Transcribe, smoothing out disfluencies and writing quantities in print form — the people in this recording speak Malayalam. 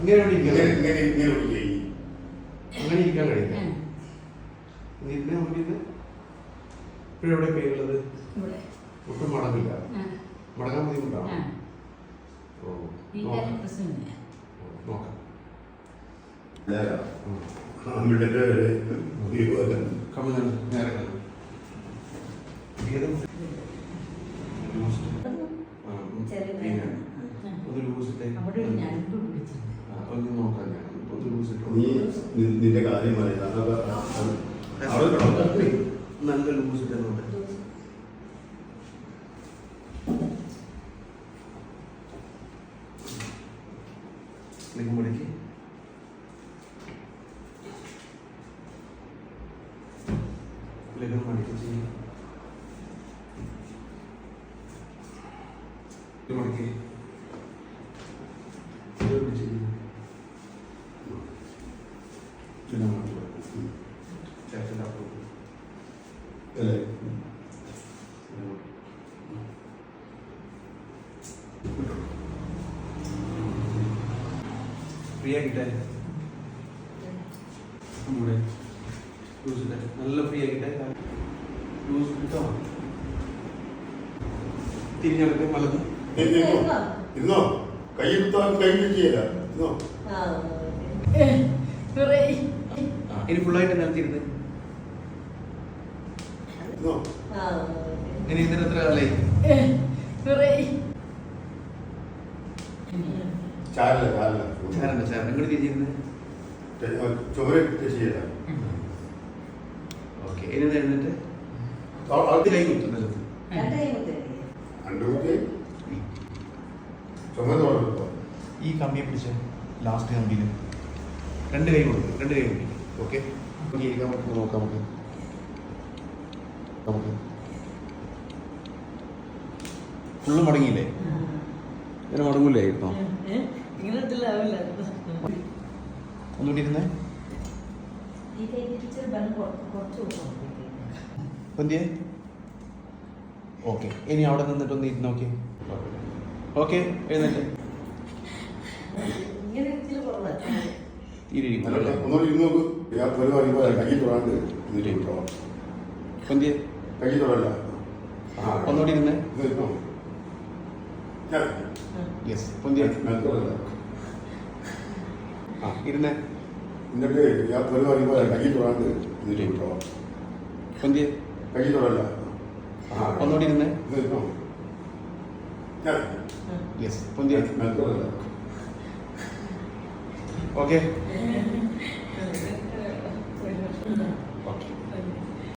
ഇങ്ങനെ അങ്ങനെ ഇരിക്കാൻ കഴിയില്ല. ഇപ്പോഴെവിടെ പേരുള്ളത്? ഒട്ടും മടങ്ങില്ല. മടങ്ങാൻ ബുദ്ധിമുട്ടാണ്. നോക്കാം. നിന്റെ കാര്യം നല്ല ലൂസ് ഇട്ടുന്നുണ്ട്. മടക്കി മടക്കി ചെയ്യും. മടക്കി ഫ്രീ ആക്കിട്ടെ നല്ല ഫ്രീ ആക്കിട്ടെ ലൂസ് കിട്ടോ. തിരിഞ്ഞെടുത്ത് മലന്ന് ഇന്നോ കൈ കൈ ചെയ്യല ഇനി ഫുള്ളായിട്ട് നിലത്തിരുന്ന് ഇനി ഇതിന് എത്ര കാലായി? ചാരണ്ട ഇങ്ങോട്ട് തിരിച്ചിരുന്ന് ഓക്കെ. ഇനി എഴുന്നിട്ട് കൈ കുത്തുന്നത് ഈ കമ്പിയെ പിടിച്ച് ലാസ്റ്റ് കമ്പിയിൽ രണ്ട് കൈ കൊടുക്കും. രണ്ട് കൈ കൊടുക്കും. ഓക്കെ. ഇരിക്കാൻ പറ്റുമ്പോൾ നോക്കാം. നമുക്ക് ഫുള്ള് മടങ്ങിയില്ലേ? ഇങ്ങനെ മടങ്ങൂലായിരുന്നോ? ഒന്നുകൂടി ഇരുന്നേ. ഓക്കെ. ഇനി അവിടെ നിന്നിട്ടൊന്ന് ഇരുന്ന് നോക്കി. ഓക്കെ. എഴുന്നേറ്റ് ഒന്നുകൂടി ഇരുന്നേ. യെസ്. ഇരുന്നേ. ഒന്നുകൂടി ഇരുന്നേ. യെസ്. ഓക്കെ.